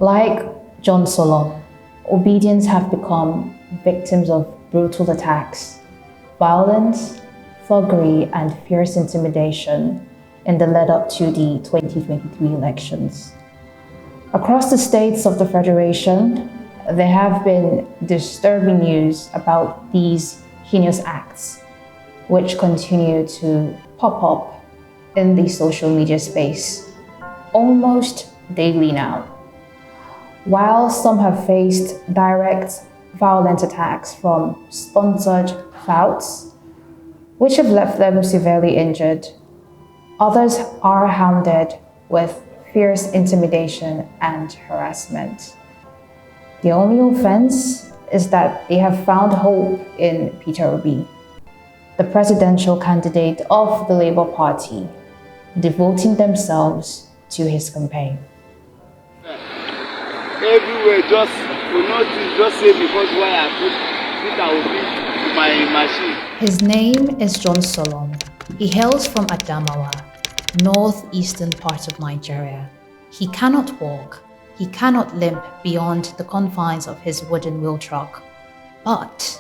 Like John Solomon, Obidients have become victims of brutal attacks, violence, thuggery, and fierce intimidation in the lead-up to the 2023 elections. Across the states of the Federation, there have been disturbing news about these heinous acts, which continue to pop up in the social media space almost daily now. While some have faced direct violent attacks from sponsored touts, which have left them severely injured, others are hounded with fierce intimidation and harassment. The only offense is that they have found hope in Peter Obi, the presidential candidate of the Labour Party, devoting themselves to his campaign. Everywhere, just say because why I put Peter Obi to my machine. His name is John Solomon. He hails from Adamawa, northeastern part of Nigeria. He cannot walk. He cannot limp beyond the confines of his wooden wheel truck. But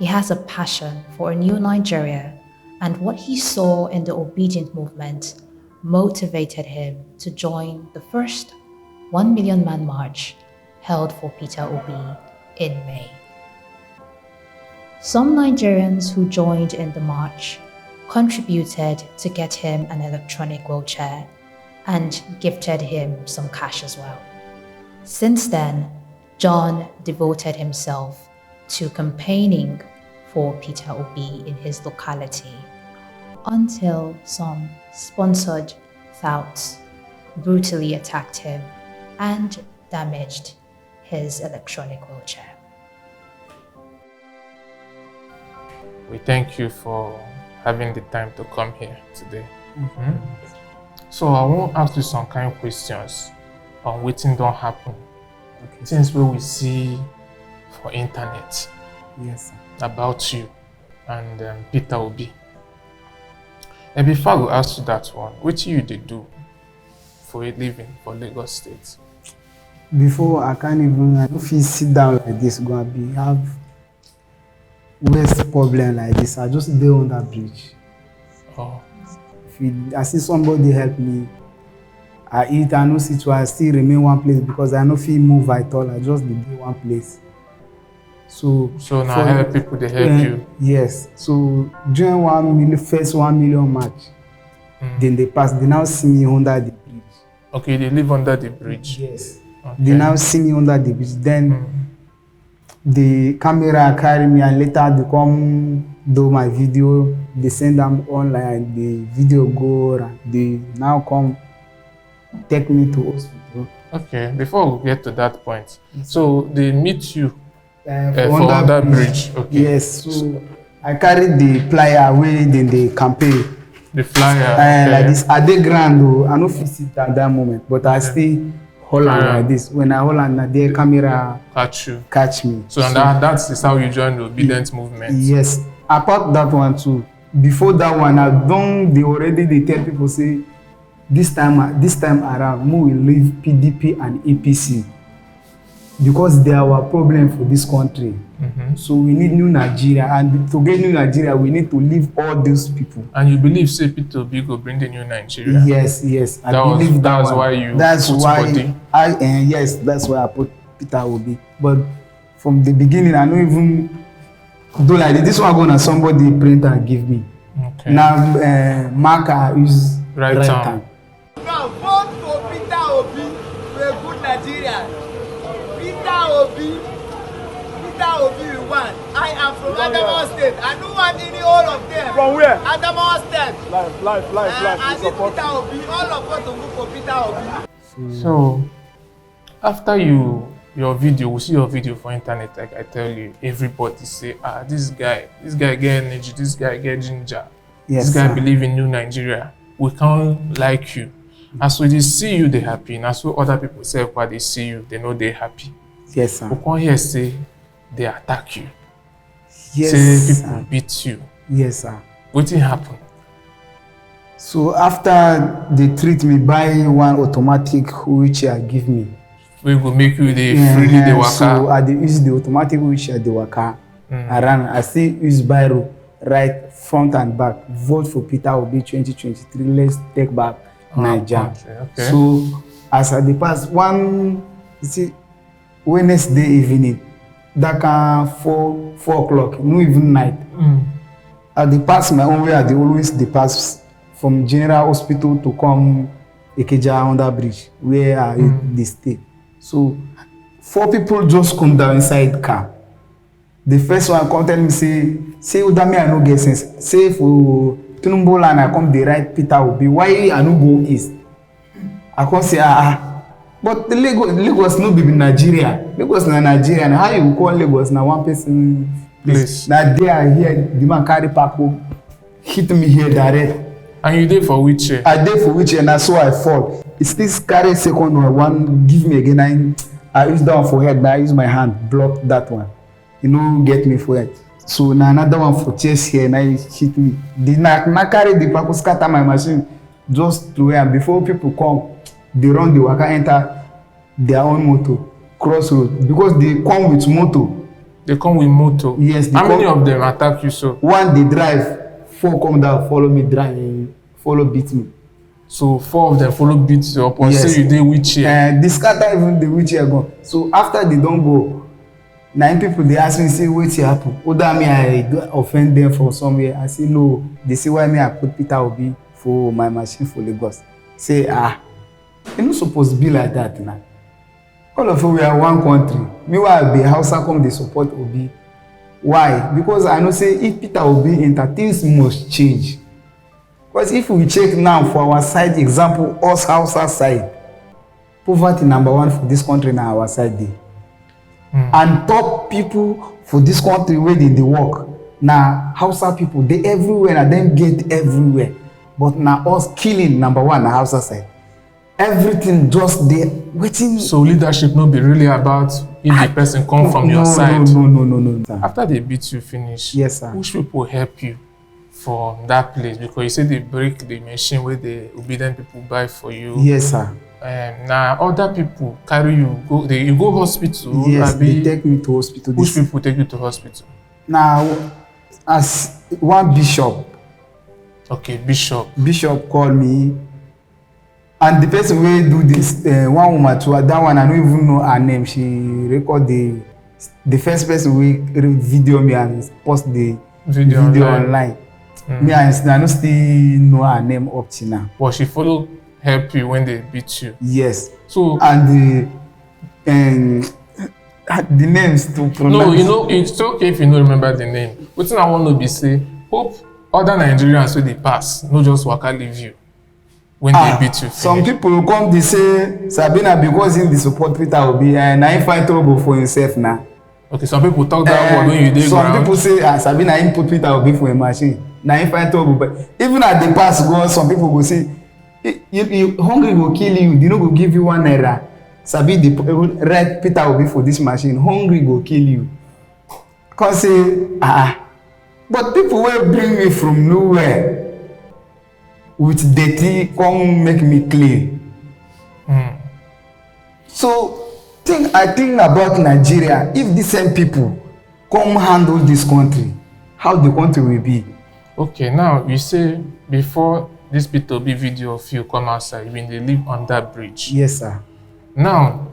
he has a passion for a new Nigeria, and what he saw in the Obedient movement motivated him to join the first 1 million man march held for Peter Obi in May. Some Nigerians who joined in the march contributed to get him an electronic wheelchair and gifted him some cash as well. Since then, John devoted himself to campaigning for Peter Obi in his locality until some sponsored touts brutally attacked him and damaged his electronic wheelchair. We thank you for having the time to come here today. So I want to ask you some kind of questions on wetin don happen. Things wey we see for internet. Yes, sir. About you and Peter Obi. And before I go ask you that one, wetin you dey do for a living for Lagos State? Before I don't feel sit down like this, gonna be have worst problem like this. I just dey on that bridge. Oh. If I see somebody help me, I eat, I no sit, I still remain one place because I no feel move at all. I just dey one place. So now help people, they help you. Yes. So during first 1 million match, then they pass. They now see me under the bridge. Okay, they live under the bridge. Yes. Okay. They now see me under the bridge. Then the camera carry me, and later they come do my video. They send them online. The video go, and they now come take me to hospital. Okay. Before we get to that point, so they meet you. For under bridge. Okay. Yes, so I carried the flyer away, then the campaign. The flyer. Okay. Like this, at the ground, though, I no fit sit at that moment, but I still hold on like this. When I hold on, the camera catch me. So that is how you join the Obedient movement. Yes. Apart that one too. Before that one, they tell people say this time around, we will leave PDP and APC. Because they are our problem for this country. So we need new Nigeria, and to get new Nigeria, we need to leave all those people. And you believe say Peter Obi go bring the new Nigeria? Yes. I believe that's why you put body. Yes, that's why I put Peter Obi. But from the beginning, I don't even do like this one gonna somebody print and give me. Okay. Now marker is right time. Now vote for Peter Obi for a good Nigeria. Peter Obi we want. I am from Adamawa State. I don't want any all of them. From where? Adamawa State. Life. I need Peter Obi. All of us to vote for Peter Obi. So after your video, we see your video for internet, like I tell you, everybody say, this guy get energy, this guy get ginger. Yes, this guy sir. believe in new Nigeria. We can't like you. As we they see you, they happy. And as so other people say, when they see you, they know they happy. Yes, sir. We can't hear say they attack you. Yes, say people sir. beat you. Yes, sir. What thing happen? So after they treat me, buy one automatic wheelchair give me. We go make you the freely the waka. So I dey use the automatic wheelchair the waka. I still use biro right front and back. Vote for Peter Obi 2023. Let's take back Nigeria. Okay. So as I dey pass one, you see, Wednesday evening, that can 4 o'clock, no even night. I dey pass my own way. I dey always dey pass from General Hospital to come Ikeja under bridge where I dey stay. So 4 people just come down inside car. The first one come tell me say Udami I no get sense. Say for Tinubu land I come dey write Peter Obi. Why I no go east? I come say but the Lagos no be Nigeria. Lagos na Nigeria. And how you call Lagos na one person place? Na there I hear the man carry pack hit me here direct. And you dey for wheelchair? I dey for wheelchair na so I fall. It still carry second one give me again. I use that one for head. Now I use my hand block that one. You know, get me for head. So now another one for chest here. Now it hit me. The na carry the pack scatter my machine just to where before people come, they run the waka enter their own motor cross road because they come with motor. They come with motor. Yes. How many of them attack you so? One they drive, 4 come down, follow me drive, follow beat me. So 4 of them follow beat you up or yes. Say you dey wheelchair. They scatter even the wheelchair gone. So after they don't go, 9 people they ask me say wetin happen. Other me I offend them for somewhere. I say no. They say why me I put Peter Obi for my machine for Lagos. Say you no supposed to be like that now. All of us we are one country. Meanwhile, the Hausa come they support Obi. Why? Because I know say if Peter Obi enter, things must change. Because if we check now for our side, example, us Hausa side, poverty number 1 for this country now our side dey. And top people for this country where they work. Now Hausa people, they everywhere and them get everywhere. But now us killing number 1 na Hausa side. Everything just there waiting. So leadership no be really about if the person come from your side. No. After they beat you finish, yes, sir. Which people help you from that place? Because you say they break the machine where the obedient people buy for you. Yes, sir. Now other people carry you go. You go hospital. Yes, they take me to hospital. Which people take you to hospital? Now, as one bishop. Okay, bishop. Bishop called me. And the person wey do this, one woman too, that one I don't even know her name. She record the first person wey video me and post the video online. Me I don't still know her name up to now. But she follow help you when they beat you. Yes. So and the names to pronounce. No, you know it's okay if you don't remember the name. Wetin I want to be say, hope other Nigerians wey dey pass no just waka leave you. When they beat you finish. Some people come they say Sabina because him dey support Peter Obi and I find trouble for himself now. Okay, some people talk that word when you dey ground. Some people say Sabina him put Peter Obi for a machine. Now he find trouble, but even at the pass go, some people go say, you hungry go kill you. They no go give you 1 naira. Sabi the red Peter Obi for this machine. Hungry go kill you. Cause say but people will bring me from nowhere. With dirty come make me clean. So I think about Nigeria. If the same people come handle this country, how the country will be. Okay, now you say before this Peter Obi video of you come outside, when they live on that bridge. Yes, sir. Now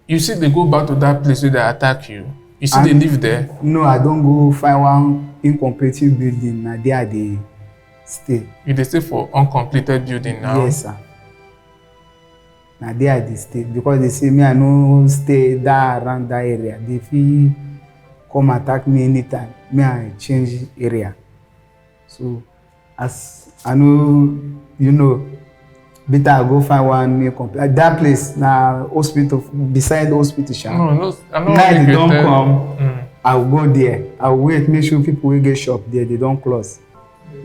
you see they go back to that place where they attack you. You see they live there? No, I don't go find one incompleted building. Now there they stay. You dey stay for uncompleted building now? Yes, sir. Now there they stay because they say me I no stay that around that area. They feel come attack me anytime. Me I change area. So as I know, you know, better I go find one incomplete. That place now hospital beside the hospital. No, I know. Now they don't come. I will go there. I will wait. Make sure people will get shop there. They don't close.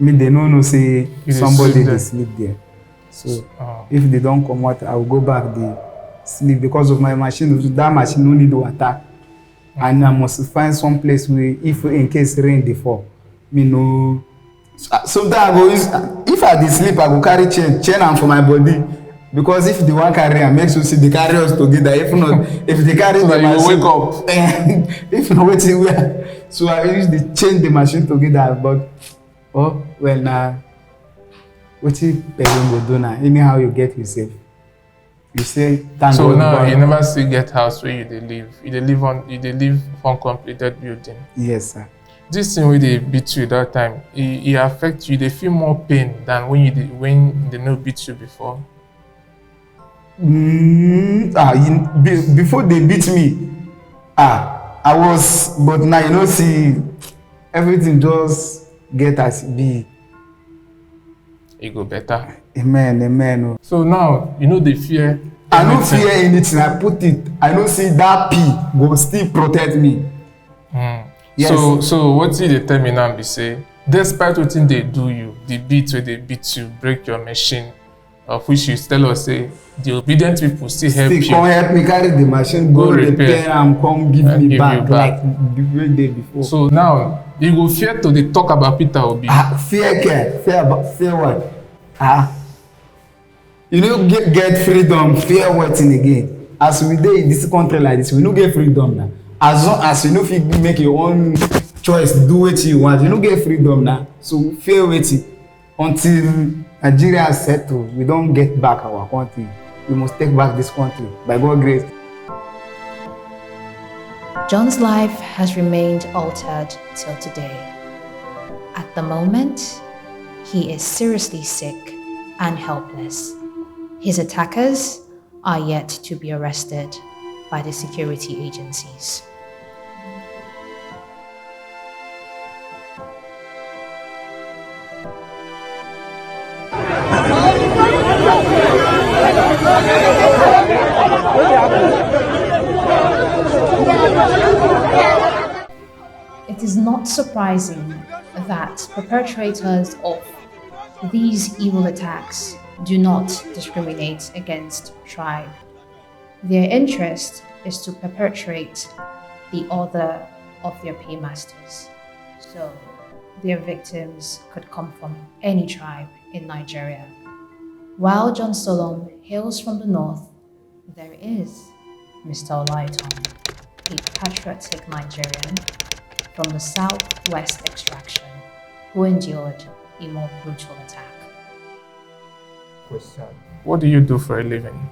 Me they no say somebody they sleep there. So if they don't come out, I will go back there sleep because of my machine. That machine no need water, and I must find some place where if in case rain they fall, me no Sometimes I go use, if I dey sleep, I go carry chain am for my body. Because if the one carry am, make sure say they carry us together. If not, if they carry so the that machine, you wake up. if not, wetin we so I use the chain the machine together. But oh well, na wetin person go do now? Anyhow you get yourself. You say thank So God. now you never still get house where you dey live. You dey live uncompleted building. Yes, sir. This thing wey dey beat you that time, e affect you. Dey feel more pain than when they no beat you before. Before they beat me, I was, but now you know, see, everything just get as it be. E go better. Amen, amen. So now you know they fear. I don't fear anything. I put it. I don't see that P go still protect me. Yes. So what they tell me now be say, despite wetin they do you, the beat where they beat you, break your machine, of which you tell us say the obedient people still help you. Come help me carry the machine, go repair and come give me back like the way day before. So now you go fear to dey talk about Peter Obi. Fear what? You no get freedom, fear wetin again. As we dey in this country like this, we no get freedom now. As long as you no fit make your own choice, do wetin you want, you no get freedom now. So fear wetin until Nigeria settle, we don't get back our country. We must take back this country by God's grace. John's life has remained altered till today. At the moment, he is seriously sick and helpless. His attackers are yet to be arrested by the security agencies. It is not surprising that perpetrators of these evil attacks do not discriminate against tribe. Their interest is to perpetrate the order of their paymasters. So their victims could come from any tribe in Nigeria. While John Solomon hails from the north, there is Mr. Olaitan, a patriotic Nigerian from the southwest extraction who endured a more brutal attack. Question. What do you do for a living?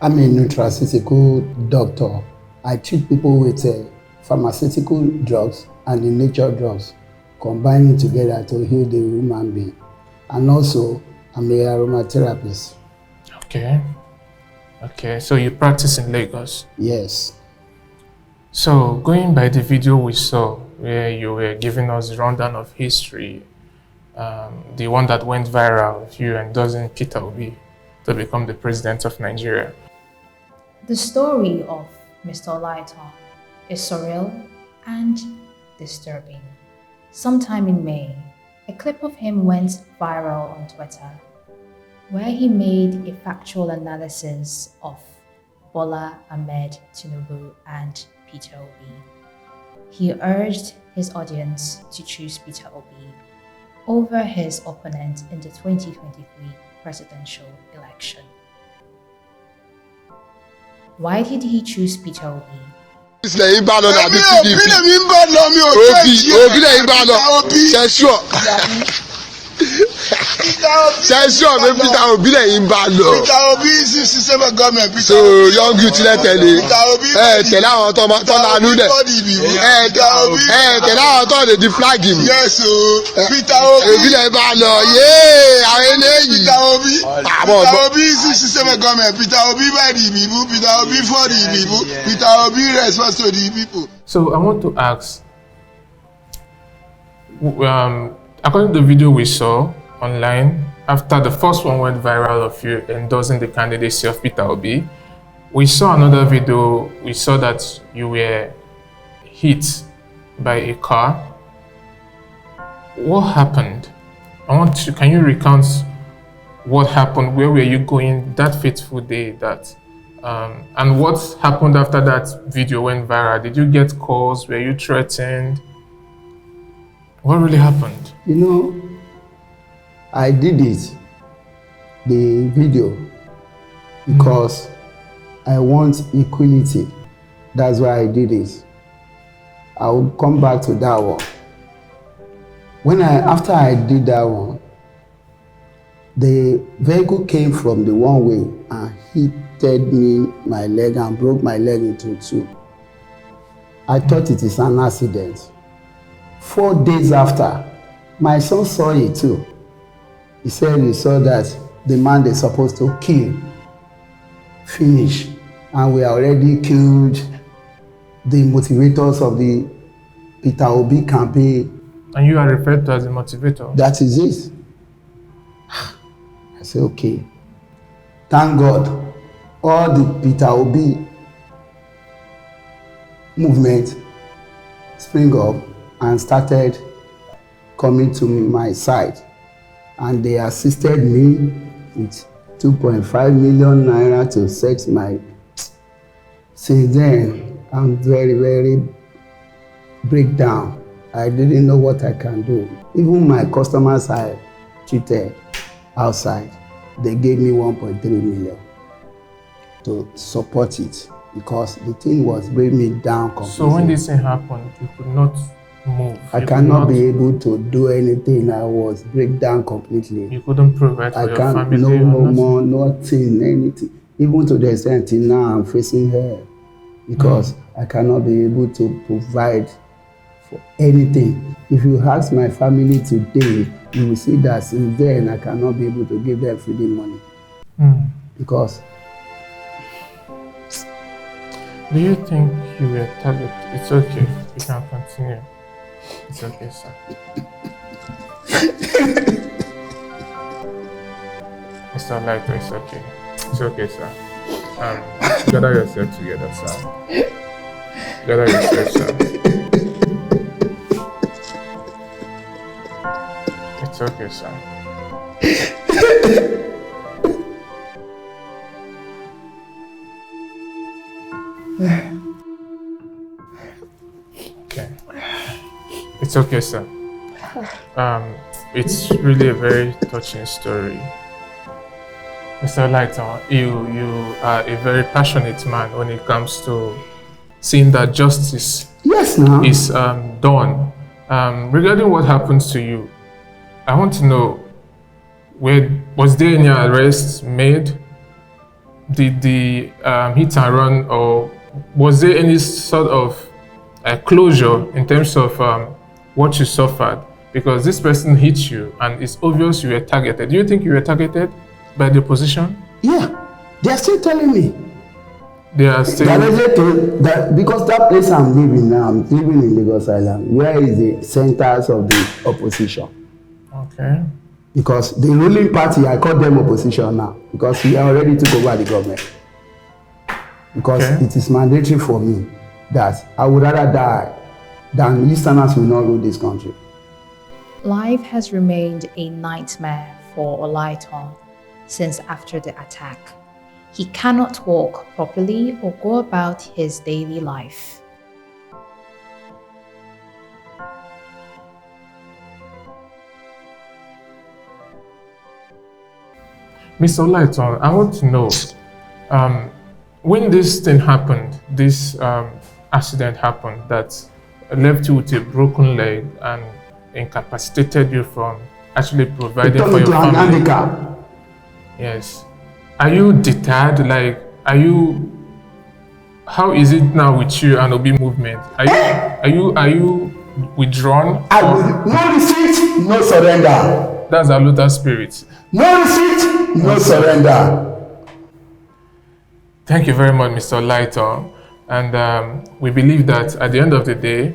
I'm a nutraceutical doctor. I treat people with pharmaceutical drugs and the nature drugs, combining together to heal the human being. And also, I'm an aromatherapist. Okay, so you practice in Lagos? Yes. So, going by the video we saw, where you were giving us a rundown of history, the one that went viral of you endorsing Peter Obi to become the president of Nigeria. The story of Mr. Olaitan is surreal and disturbing. Sometime in May, a clip of him went viral on Twitter, where he made a factual analysis of Bola Ahmed Tinubu and Peter Obi. He urged his audience to choose Peter Obi over his opponent in the 2023 presidential election. Why did he choose Peter Obi? lẹ́yìn bá lọ nàbí pdp òbí lẹ́yìn bá lọ ṣẹ́ṣọ́ ṣẹ́ṣọ́ pé Peter Obi lẹ́yìn bá lọ. Peter Obi sí sísẹ́mẹ̀ gọ́ọ̀mẹ̀. So young youth lẹ tẹ̀lé tẹ̀lé àwọn tó lánú dẹ̀ tẹ̀lé àwọn tó lè di flag mi. Yes o Peter Obi lẹ́yìn bá lọ yéé àwọn eléyìí. Peter Obi sí sísẹ́mẹ̀ gọ́ọ̀mẹ̀. Peter Obi by the people. Peter Obi for the people. Peter Obi response to the people. So I want to ask, according to the video we saw online, after the first one went viral of you endorsing the candidacy of Peter Obi, we saw another video. We saw that you were hit by a car. What happened? Can you recount what happened? Where were you going that fateful day? And what happened after that video went viral? Did you get calls? Were you threatened? What really happened? You know, I did it, the video, because I want equality. That's why I did it. I will come back to that one. After I did that one, the vehicle came from the one way and hit me my leg and broke my leg into two. I thought it is an accident. 4 days after, my son saw it too. He said he saw that the man they're supposed to kill finished, and we already killed the motivators of the Peter Obi campaign. And you are referred to as a motivator? That is it. I said, okay. Thank God, all the Peter Obi movement spring up and started coming to my side. And they assisted me with 2.5 million naira to set my... Since then, I'm very, very breakdown. I didn't know what I can do. Even my customers I treated outside, they gave me 1.3 million to support it, because the thing was bringing me down completely. So when this thing happened, you could not move? I cannot be able to do anything. I was break down completely. You couldn't provide for your family? No more, nothing, anything. Even to the extent till now I'm facing her, because I cannot be able to provide for anything. If you ask my family today, you will see that since then I cannot be able to give them feeding money. Because... Do you think you were targeted? It's okay, you can continue. It's okay, sir. Mr. Lighter, it's okay. It's okay, sir. Gather yourself together, sir. Gather yourself, sir. It's okay, sir. Okay. It's okay, sir. It's really a very touching story. Mr. Lighton, you are a very passionate man when it comes to seeing that justice is done. Regarding what happens to you, I want to know, was there any arrests made? Did the hit and run, or was there any sort of closure in terms of what you suffered? Because this person hit you and it's obvious you were targeted. Do you think you were targeted by the opposition? Yeah, they are still telling me. They are still... because that place I'm living now, I'm living in Lagos Island, where is the centers of the opposition. Okay. Because the ruling party, I call them opposition now, because we already took over the government. Because it is mandatory for me that I would rather die than Easterners will not rule this country. Life has remained a nightmare for Olaitan since after the attack. He cannot walk properly or go about his daily life. Mr. Olaitan, I want to know, when this thing happened, this accident happened that left you with a broken leg and incapacitated you from actually providing for your family. Handicap. Yes. Are you deterred? Like, how is it now with you and Obi movement? Are you withdrawn? No receipt, no surrender. That's our Luther spirit. No receipt, no surrender. Thank you very much, Mr. Lighton. And we believe that at the end of the day,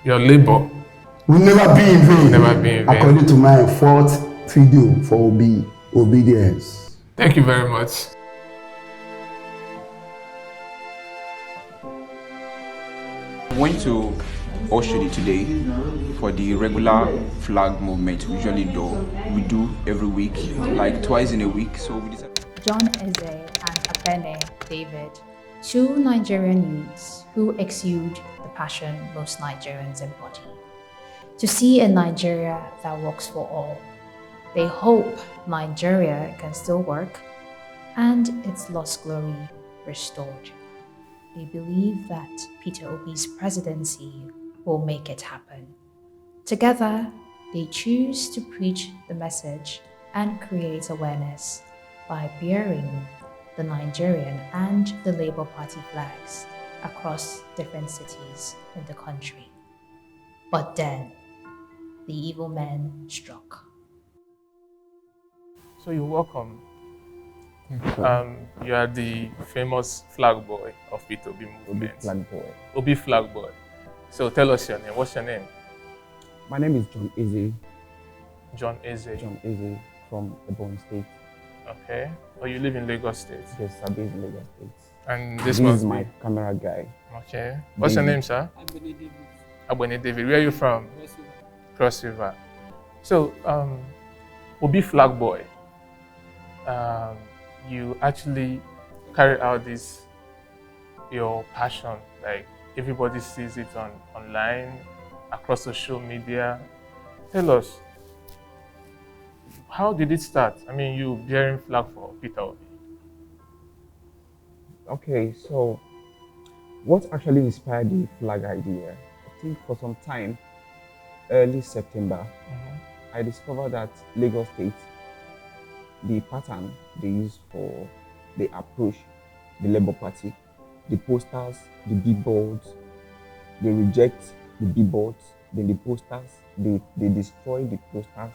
your labor will never be in vain. Never be in vain. According to my fourth video for Obedience. Thank you very much. I went to Oshodi today for the regular flag movement we usually do. We do every week, like twice in a week. So we decided. John Eze and Apene David, two Nigerian youths who exude the passion most Nigerians embody. To see a Nigeria that works for all. They hope Nigeria can still work and its lost glory restored. They believe that Peter Obi's presidency will make it happen. Together, they choose to preach the message and create awareness by bearing the Nigerian and the Labour Party flags across different cities in the country. But then, the evil man struck. So you're welcome. You are the famous flag boy of Peter Obi movement. Obi flag boy. Obi flag boy. So tell us your name. What's your name? My name is John Eze. John Eze. John Eze from Ebonyi State. Okay. Oh, you live in Lagos State. Yes, I based in Lagos State. And This is my camera guy. Okay. What's your name, sir? Abone David. Where are you from? Cross River. So, Obi flag boy. You actually carry out your passion, like everybody sees it online, across social media. Tell us, how did it start? I mean, you bearing flag for Peter Obi. Okay, so what actually inspired the flag idea? I think for some time, early September, I discovered that Lagos State, the pattern they use for the approach the Labour Party, the posters, the billboards, they reject the billboards, then the posters, they destroy the posters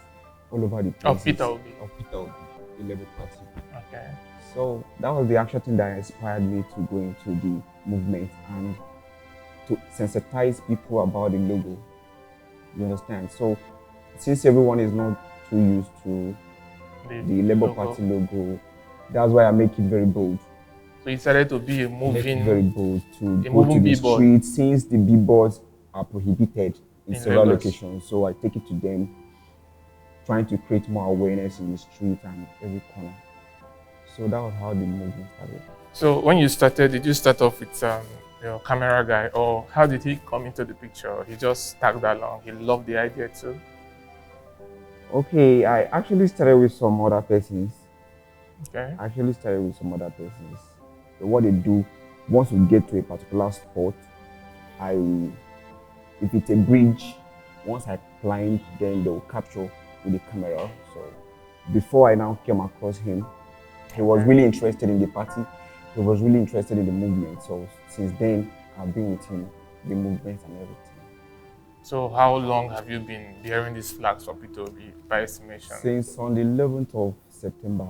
all over the place. Of Peter Obi. Of Peter Obi, the Labour Party. Okay. So that was the actual thing that inspired me to go into the movement and to sensitize people about the logo. You understand? So since everyone is not too used to the Labour Party logo, that's why I make it very bold. So you decided to be a moving, very bold to go to the street since the billboards are prohibited in several locations. So I take it to them, trying to create more awareness in the street and every corner. So that was how the movement started. So when you started, did you start off with your camera guy, or how did he come into the picture? He just tagged along. He loved the idea too. Okay, I actually started with some other persons. Okay. So what they do, once we get to a particular spot, if it's a bridge, once I climb, then they'll capture with the camera. So before I now came across him, he was really interested in the party. He was really interested in the movement. So since then, I've been with him, the movement and everything. So how long have you been bearing these flags for Peter Obi by estimation? Since on the 11th of September.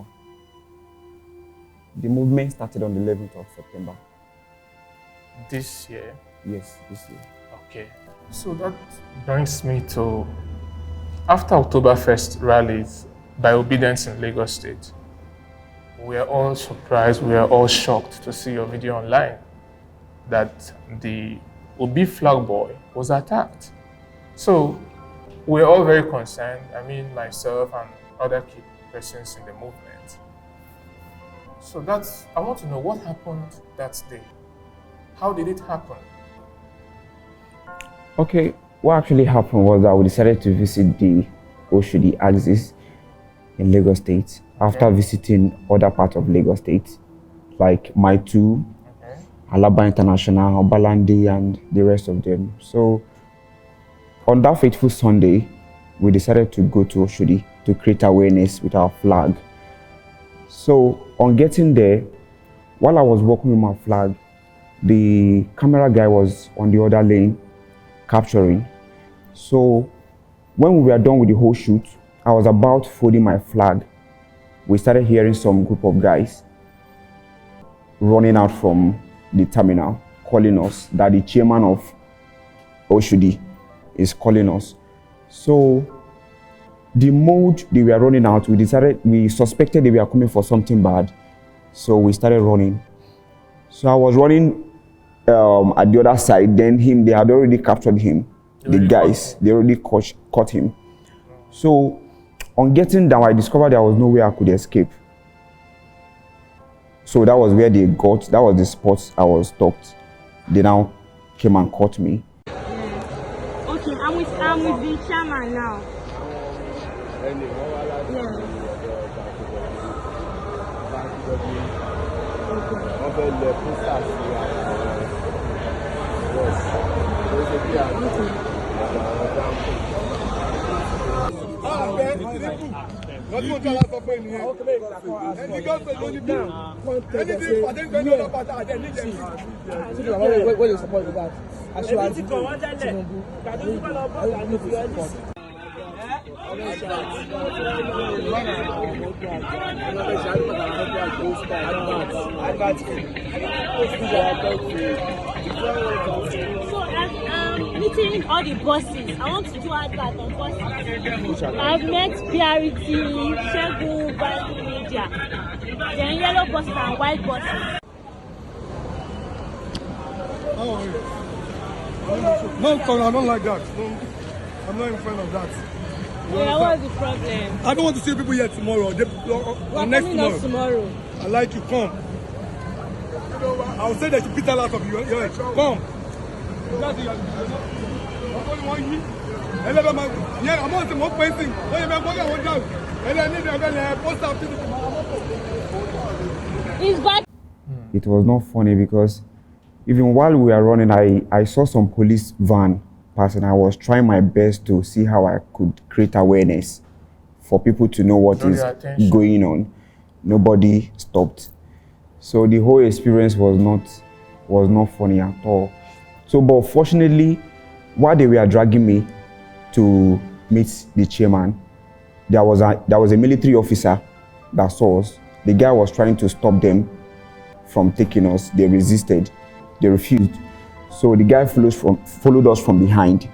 The movement started on the 11th of September. This year? Yes, this year. Okay. So that brings me to, after October 1st rallies by Obidients in Lagos State, we are all surprised, we are all shocked to see your video online that the Obi flag boy was attacked. So we're all very concerned, I mean myself and other key persons in the movement. So I want to know what happened that day. How did it happen? Okay, what actually happened was that we decided to visit the Oshodi axis in Lagos State after visiting other parts of Lagos State, like Maitu, Alaba International, Obalande, and the rest of them. So on that fateful Sunday, we decided to go to Oshodi to create awareness with our flag. So on getting there, while I was walking with my flag, the camera guy was on the other lane capturing. So when we were done with the whole shoot, I was about folding my flag. We started hearing some group of guys running out from the terminal, calling us that the chairman of Oshodi is calling us. So the mode they were running out, we suspected they were coming for something bad. So we started running. So I was running at the other side, then they had already captured him. The guys, they already caught him. So on getting down, I discovered there was no way I could escape. So that was where that was the spot I was stopped. They now came and caught me. Okay, I'm with the chairman now. ẹnì wọn wá láti ọ̀dọ̀ báńkì wọ́n fẹ́ lẹ pósítà sí ara àwọn bọ́ọ̀sì tó ṣe bí àwọn dáńkù. Wọ́n tún jọ lásán fún ènìyàn. Ẹni gọ́ọ̀sì ló ní bí ẹni tí ìpàdé ń gbé ní ọ̀dọ́ pátá àdé níjẹ̀ mi. What you support with that? Aṣíwájú Tinubu. Meeting all the bosses. I want to do advert on bosses. I've met PRT, Shegun, Bank Media, then yellow bosses and white bosses. No, sorry, I don't like that. No, I'm not in front of that. Yeah, what's the problem? I don't want to see people here tomorrow. We're next coming tomorrow. I like you, come. I'll say that you beat a lot of you. Yeah, come. He's back. It was not funny because even while we were running, I saw some police van passing. I was trying my best to see how I could create awareness for people to know what is going on. Nobody stopped. So the whole experience was not funny at all. So, but fortunately, while they were dragging me to meet the chairman, there was a military officer that saw us. The guy was trying to stop them from taking us. They resisted. They refused. So the guy followed us from behind.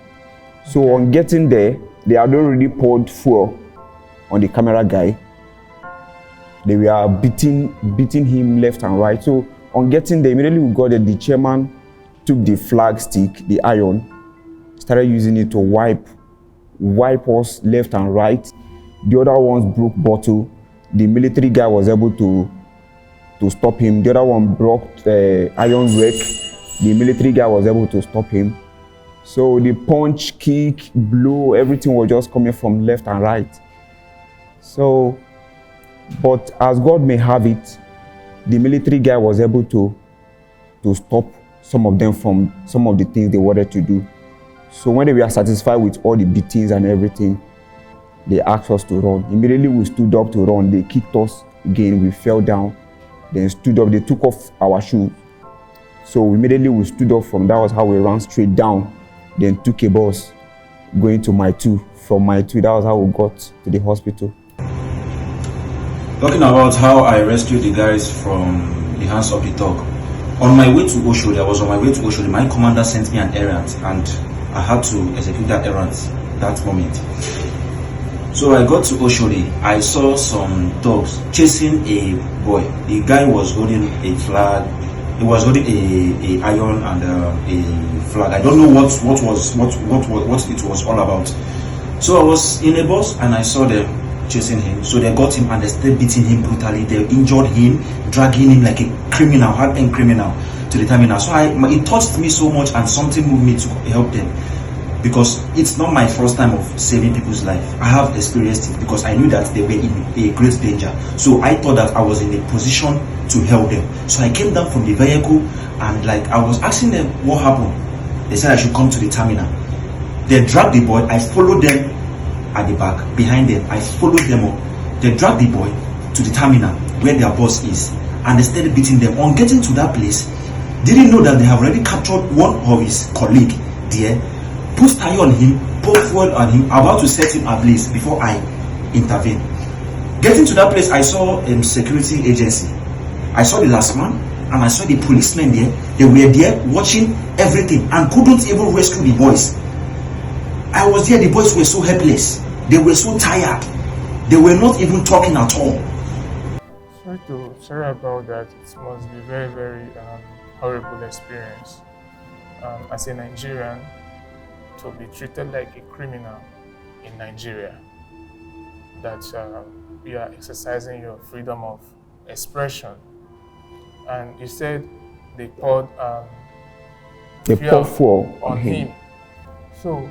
So on getting there, they had already poured fuel on the camera guy. They were beating him left and right. So on getting there, immediately we got there, the chairman took the flag stick, the iron, started using it to wipe us left and right. The other ones broke bottle. The military guy was able to stop him. The other one broke iron rack. The military guy was able to stop him. So the punch, kick, blow, everything was just coming from left and right. So, but as God may have it, the military guy was able to stop some of them from some of the things they wanted to do. So when they were satisfied with all the beatings and everything, they asked us to run. Immediately we stood up to run. They kicked us again. We fell down. Then stood up. They took off our shoes. So immediately we stood up. From that was how we ran straight down. Then took a bus going to my 2. From my 2, that was how we got to the hospital. Talking about how I rescued the guys from the hands of the thug. On my way to Oshodi, I was on my way to Oshodi. My commander sent me an errand and I had to execute that errand that moment. So I got to Oshodi. I saw some dogs chasing a boy. The guy was holding a flag. He was holding a iron and a flag. I don't know what it was all about. So I was in a bus and I saw them chasing him. So they got him and they started beating him brutally. They injured him, dragging him like a criminal, hard-end criminal to the terminal. So it touched me so much and something moved me to help them. Because it's not my first time of saving people's life. I have experienced it because I knew that they were in a great danger. So I thought that I was in a position to help them. So I came down from the vehicle and I was asking them what happened. They said I should come to the terminal. They dragged the boy. I followed them at the back, behind them. I followed them up. They dragged the boy to the terminal where their boss is. And they started beating them. On getting to that place, didn't know that they have already captured one of his colleague there. Put tire on him, pour fuel on him, about to set him ablaze before I intervene. Getting to that place, I saw a security agency. I saw the last man and I saw the policemen there. They were there watching everything and couldn't even rescue the boys. I was there, the boys were so helpless. They were so tired. They were not even talking at all. Sorry about that. It must be very, very horrible experience. As a Nigerian, to be treated like a criminal in Nigeria, that you are exercising your freedom of expression. And you said they poured fuel on him. So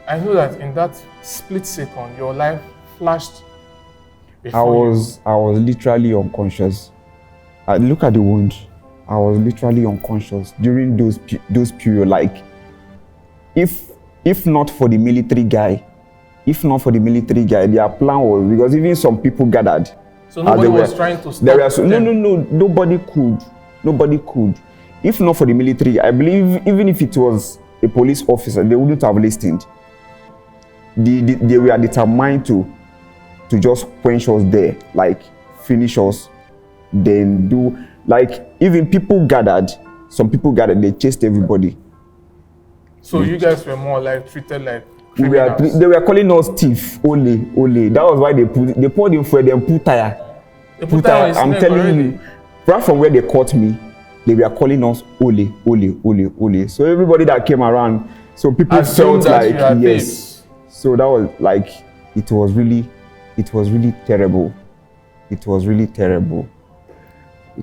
I know that in that split second, your life flashed I before was literally unconscious. Look at the wound. I was literally unconscious during those period. Like, if not for the military guy, their plan was, because even some people gathered. So nobody was trying to stop them? No, nobody could. If not for the military, I believe even if it was a police officer, they wouldn't have listened. They were determined to just quench us there, like finish us, then do, like, even people gathered, some people gathered, they chased everybody. So you guys were more like treated like criminals? They were calling us thief, ole. That was why they poured in fuel, then put tire. I'm telling you, right from where they caught me, they were calling us ole. So everybody that came around, so people felt like, yes. So that was like, it was really terrible.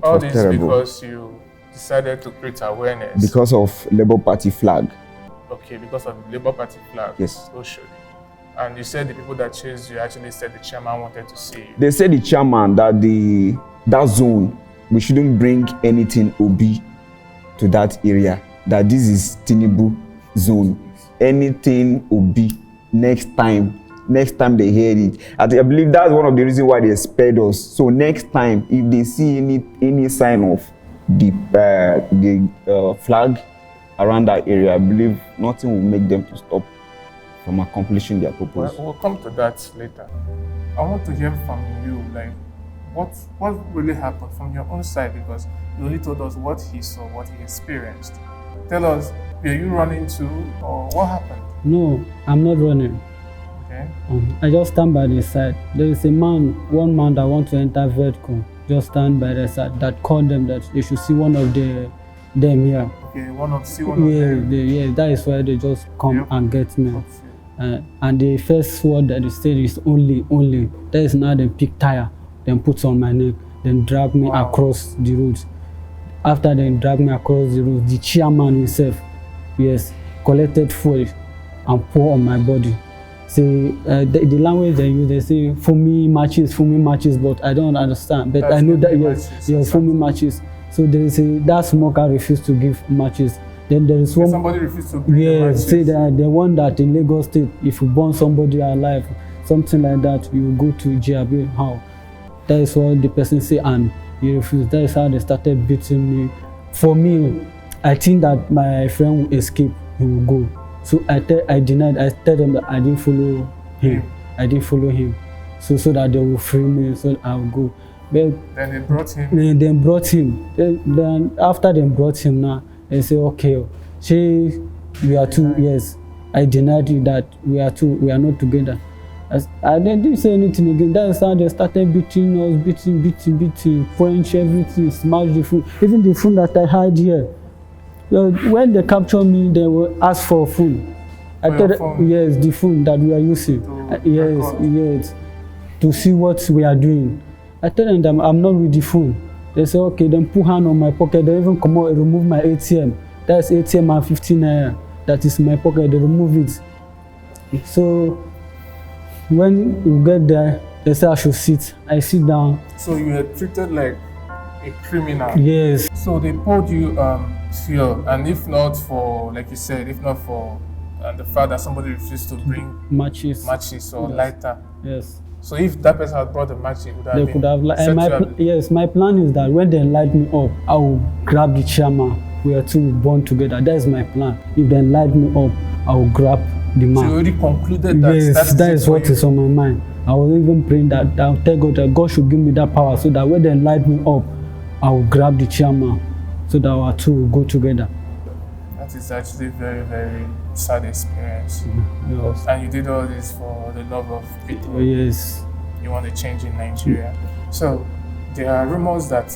All this because you decided to create awareness? Because of Labour Party flag. Okay, because of the Labour Party flag. Yes. Socially. And you said the people that chased you actually said the chairman wanted to see you. They said the chairman that that zone, we shouldn't bring anything Obi to that area. That this is Tinubu zone. Anything Obi, next time they hear it. I believe that's one of the reasons why they spared us. So next time, if they see any sign of the flag around that area, I believe nothing will make them to stop from accomplishing their purpose. We'll come to that later. I want to hear from you, like, what really happened from your own side, because you only told us what he saw, what he experienced. Tell us, were you running too, or what happened? No, I'm not running. Okay. I just stand by the side. There is one man that wants to enter vehicle, just stand by the side, that called them that they should see one of them here. Okay, one of them. Yeah, that is why they just come and get me. And the first word that they said is only. That is now they pick tire, then put on my neck, then drag me across the road. After they drag me across the road, the chairman himself, collected fuel and pour on my body. Say the language they use, they say for me matches, but I don't understand. But that's, I know that yes, for me matches. So they say that smoker refused to give matches. Then there is one. Somebody refused to give matches. Say that the one that in Lagos State, if you burn somebody alive, something like that, you go to jail. How? That is what the person say, and he refused. That is how they started beating me. For me, I think that my friend will escape. He will go. So I denied. I tell them that I didn't follow him. So that they will free me. So I will go. But then they brought him. Then after they brought him now, they say, okay, we are two. Yes, I denied you that we are two. We are not together. I didn't say anything again. That's how they started beating us, beating, punch everything, smash the phone, even the phone that I had here. When they capture me, they will ask for a phone. I tell them, yes, the phone that we are using. Yes, to see what we are doing. I tell them I'm not with the phone. They say, okay, then put hand on my pocket. They even come out and remove my ATM. That's ATM and 15 naira. That is my pocket. They remove it. So when you get there, they say I should sit. I sit down. So you were treated like a criminal? Yes. So they poured you fuel, and if not for, like you said, if not for the fact that somebody refused to bring matches or lighter. Yes. So if that person had brought the matches, it would have been yes, my plan is that when they light me up, I will grab the chairman. We are two born together. That is my plan. If they light me up, I will grab the man. So you already concluded that? Yes, that is what is on my mind. I was even praying that I'll tell God that God should give me that power, so that when they light me up, I will grab the chairman, so that our two will go together. That is actually very, very sad experience. Yes. And you did all this for the love of people. Yes. You want to change in Nigeria. So there are rumors that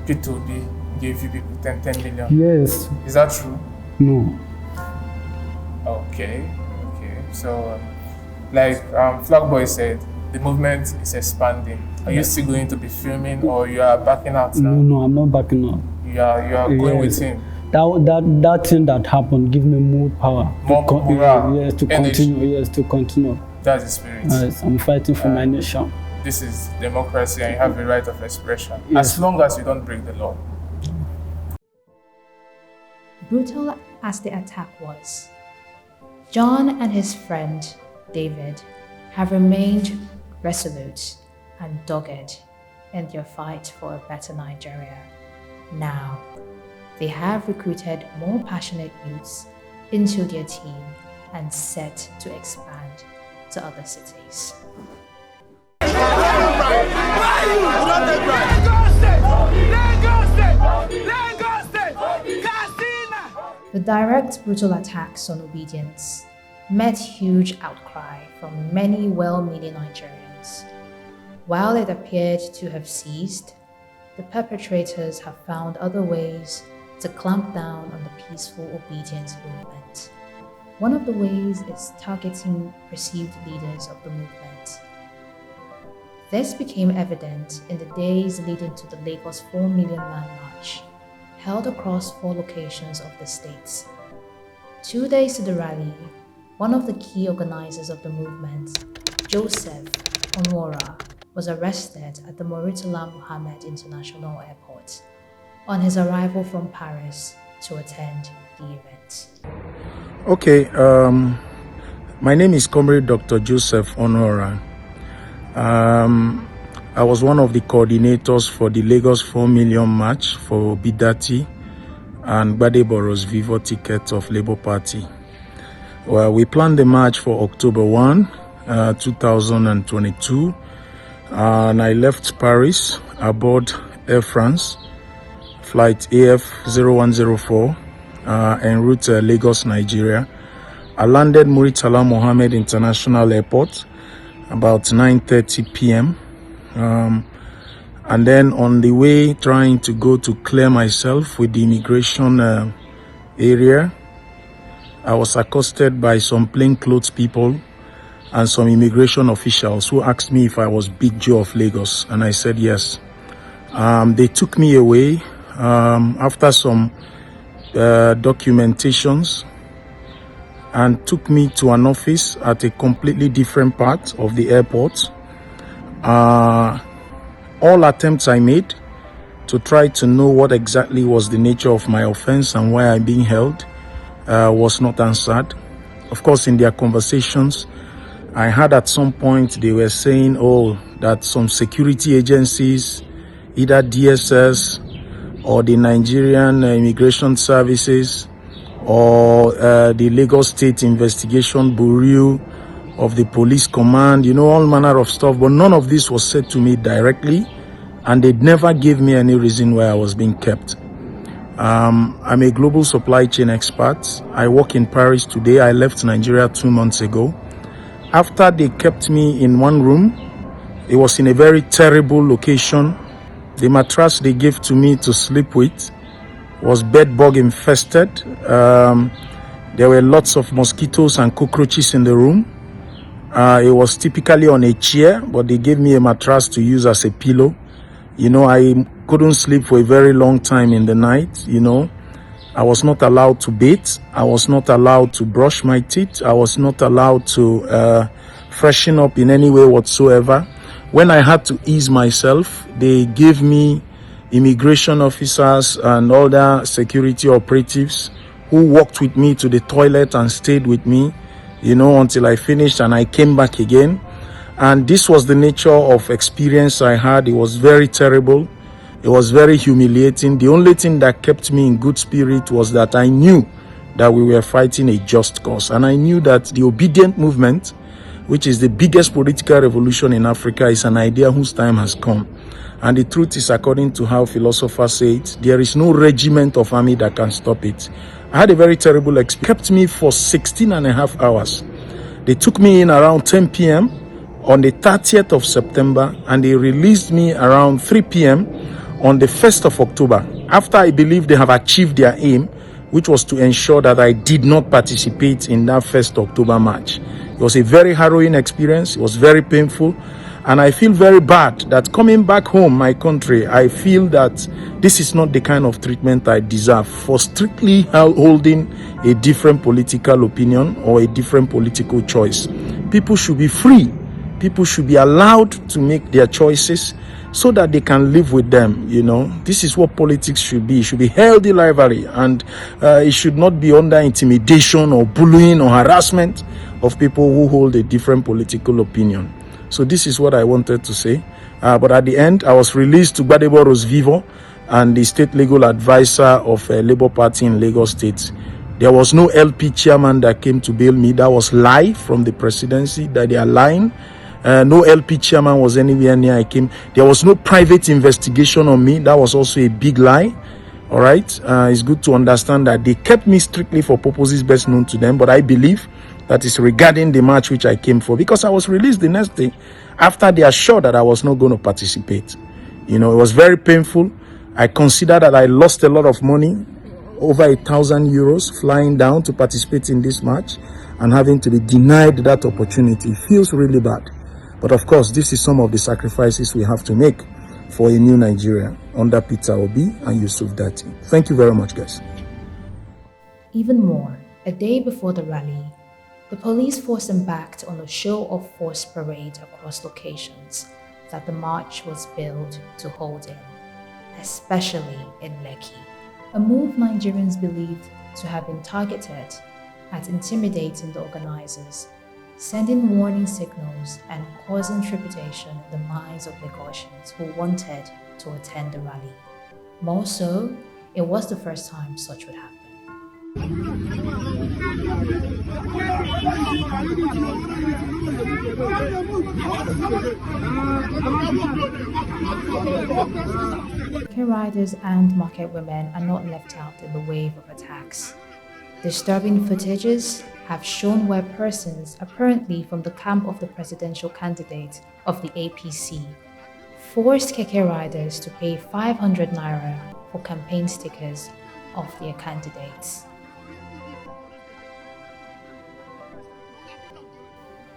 P2B gave you people 10 million. Yes. Is that true? No. Okay. So, like Flag Boy said, the movement is expanding. Are you still going to be filming, or you are backing out now? No, I'm not backing out. You are going with him. That thing that happened give me more power. More morale. Yes, to continue. Yes, to continue. That's the spirit. I'm fighting for my nation. This is democracy and you have the right of expression, Yes. as long as you don't break the law. Brutal as the attack was, John and his friend David have remained resolute and dogged in their fight for a better Nigeria. Now, they have recruited more passionate youths into their team and set to expand to other cities. The direct brutal attacks on Obidients met huge outcry from many well-meaning Nigerians. While it appeared to have ceased, the perpetrators have found other ways to clamp down on the peaceful obedience movement. One of the ways is targeting perceived leaders of the movement. This became evident in the days leading to the Lagos 4 Million Man March, held across 4 locations of the state. 2 days to the rally, one of the key organizers of the movement, Joseph Onwora, was arrested at the Murtala Muhammed International Airport on his arrival from Paris to attend the event. Okay, my name is Comrade Dr. Joseph Onwora. I was one of the coordinators for the Lagos 4 Million March for Bidati and Gbadeboro's Vivo ticket of Labour Party. Well, we planned the march for October 1, 2022, and I left Paris aboard Air France, flight AF0104, en route Lagos, Nigeria. I landed Murtala Mohammed International Airport about 9:30 p.m. And then on the way, trying to go to clear myself with the immigration area, I was accosted by some plainclothes people and some immigration officials who asked me if I was Big Joe of Lagos, and I said yes. They took me away after some documentations and took me to an office at a completely different part of the airport. All attempts I made to try to know what exactly was the nature of my offense and why I'm being held was not answered. Of course, in their conversations, I heard at some point they were saying, that some security agencies, either DSS or the Nigerian Immigration Services or the Lagos State Investigation Bureau of the Police Command, all manner of stuff. But none of this was said to me directly, and they never gave me any reason why I was being kept. I'm a global supply chain expert. I work in Paris today. I left Nigeria 2 months ago. After they kept me in one room, it was in a very terrible location. The mattress they gave to me to sleep with was bed bug infested. There were lots of mosquitoes and cockroaches in the room. It was typically on a chair, but they gave me a mattress to use as a pillow. I couldn't sleep for a very long time in the night. I was not allowed to bathe. I was not allowed to brush my teeth. I was not allowed to freshen up in any way whatsoever. When I had to ease myself, they gave me immigration officers and other security operatives who walked with me to the toilet and stayed with me, until I finished and I came back again. And this was the nature of experience I had. It was very terrible. It was very humiliating. The only thing that kept me in good spirit was that I knew that we were fighting a just cause. And I knew that the obedient movement, which is the biggest political revolution in Africa, is an idea whose time has come. And the truth is, according to how philosophers say it, there is no regiment of army that can stop it. I had a very terrible experience. Kept me for 16 and a half hours. They took me in around 10 p.m. on the 30th of September, and they released me around 3 p.m. on the 1st of October, after I believe they have achieved their aim, which was to ensure that I did not participate in that 1st October march. It was a very harrowing experience. It was very painful. And I feel very bad that coming back home, my country, I feel that this is not the kind of treatment I deserve for strictly holding a different political opinion or a different political choice. People should be free. People should be allowed to make their choices so that they can live with them. This is what politics should be. It should be healthy rivalry, and it should not be under intimidation or bullying or harassment of people who hold a different political opinion. So this is what I wanted to say. But at the end, I was released to Gbadebo Rose Vivo and the state legal advisor of Labour Party in Lagos State. There was no LP chairman that came to bail me. That was lie from the presidency, that they are lying. No LP chairman was anywhere near I came. There was no private investigation on me. That was also a big lie. All right. It's good to understand that they kept me strictly for purposes best known to them. But I believe that is regarding the match which I came for, because I was released the next day after they assured that I was not going to participate. It was very painful. I consider that I lost a lot of money, over 1,000 euros, flying down to participate in this match and having to be denied that opportunity. It feels really bad. But of course, this is some of the sacrifices we have to make for a new Nigeria under Peter Obi and Yusuf Dati. Thank you very much, guys. Even more, a day before the rally, the police force embarked on a show of force parade across locations that the march was billed to hold in, especially in Lekki, a move Nigerians believed to have been targeted at intimidating the organizers, sending warning signals and causing trepidation in the minds of Lagosians who wanted to attend the rally. More so, it was the first time such would happen. Riders and market women are not left out in the wave of attacks. Disturbing footages have shown where persons apparently from the camp of the presidential candidate of the APC forced Keke riders to pay 500 naira for campaign stickers of their candidates.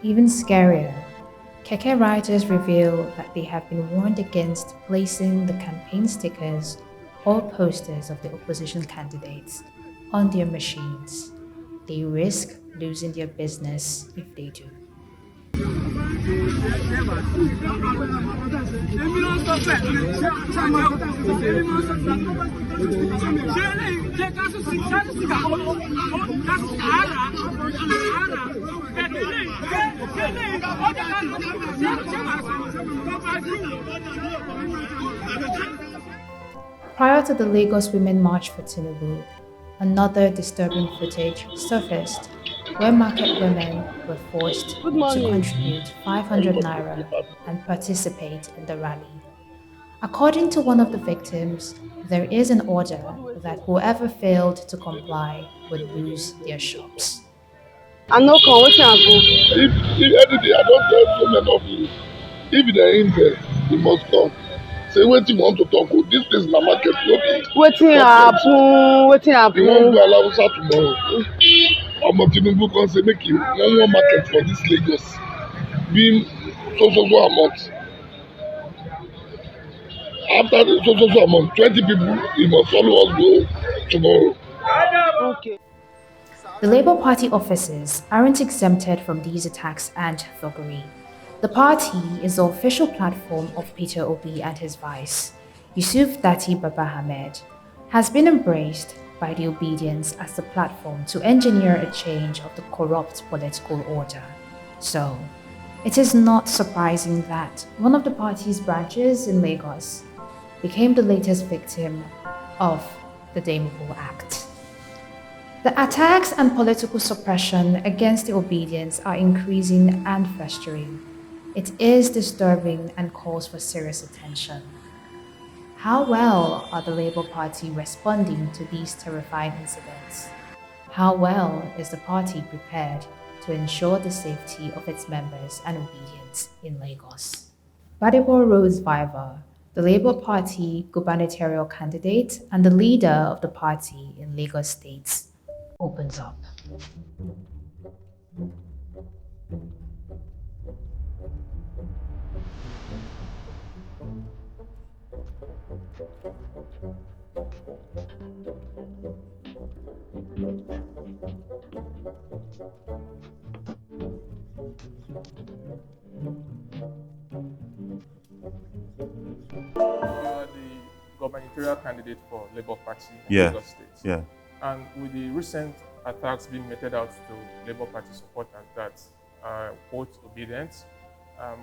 Even scarier, Keke riders reveal that they have been warned against placing the campaign stickers or posters of the opposition candidates on their machines. They risk losing their business if they do. Prior to the Lagos Women March for Tinubu, another disturbing footage surfaced where market women were forced to contribute 500 naira and participate in the rally. According to one of the victims, there is an order that whoever failed to comply would lose their shops. I know what if anything, I don't tell so many of you. If they're in there, you must come. Say what you want to talk with. This is the market. Wetin happen? You won't go allow us tomorrow. Tinubu can say make you one more market for this Lagos. Being so amount. After the so amount, 20 people, you must follow us go tomorrow. Okay. The Labour Party offices aren't exempted from these attacks and thuggery. The party is the official platform of Peter Obi and his vice, Yusuf Dati Baba Ahmed, has been embraced by the Obidients as the platform to engineer a change of the corrupt political order. So, it is not surprising that one of the party's branches in Lagos became the latest victim of the Dameable Act. The attacks and political suppression against the Obidients are increasing and festering. It is disturbing and calls for serious attention. How well are the Labour Party responding to these terrifying incidents? How well is the party prepared to ensure the safety of its members and obedience in Lagos? Gbadebo Rose Viva, the Labour Party gubernatorial candidate and the leader of the party in Lagos State, opens up. gubernatorial candidate for Labour Party in Yeah. Lagos State. Yeah. And with the recent attacks being meted out to Labour Party supporters that quote Obidients,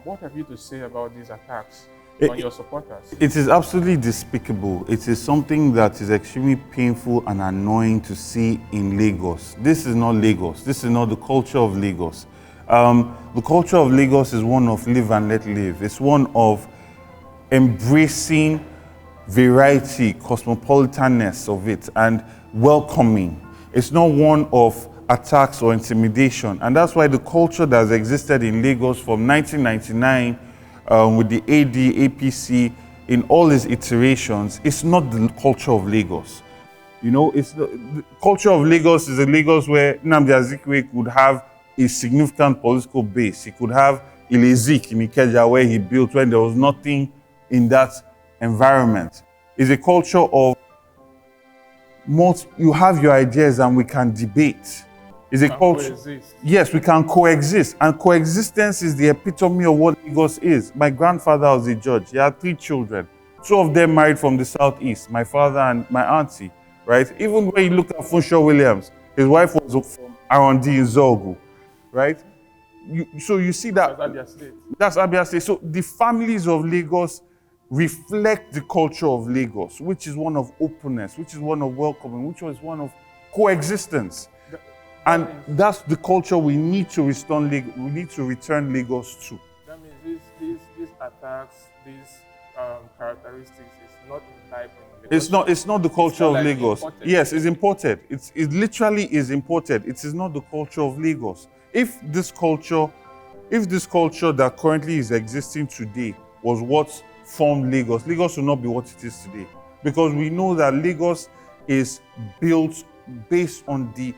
what have you to say about these attacks on your supporters? It is absolutely despicable. It is something that is extremely painful and annoying to see in Lagos. This is not Lagos. This is not the culture of Lagos. The culture of Lagos is one of live and let live. It's one of embracing variety, cosmopolitanness of it, and welcoming. It's not one of attacks or intimidation. And that's why the culture that has existed in Lagos from 1999 with the AD, APC, in all its iterations, it's not the culture of Lagos. You know, the culture of Lagos is a Lagos where Nnamdi Azikiwe could have a significant political base. He could have Ilezik in Ikeja where he built when there was nothing in that environment. It's a culture of you have your ideas and we can debate. It's a culture. Coexist. Yes, we can coexist. And coexistence is the epitome of what Lagos is. My grandfather was a judge. He had 3 children. 2 of them married from the southeast, my father and my auntie, right? Even when you look at Funshaw Williams, his wife was from R&D in Zogu, right? So you see that. That's Abia State. That's Abia State. So the families of Lagos reflect the culture of Lagos, which is one of openness, which is one of welcoming, which is one of coexistence. And that's the culture we need to return Lagos to. That means these attacks, these characteristics is not imbibed in Lagos. It's not the culture of like Lagos. imported. Yes, it's imported. It literally is imported. It is not the culture of Lagos. If this culture that currently is existing today was what formed Lagos, Lagos will not be what it is today. Because we know that Lagos is built based on the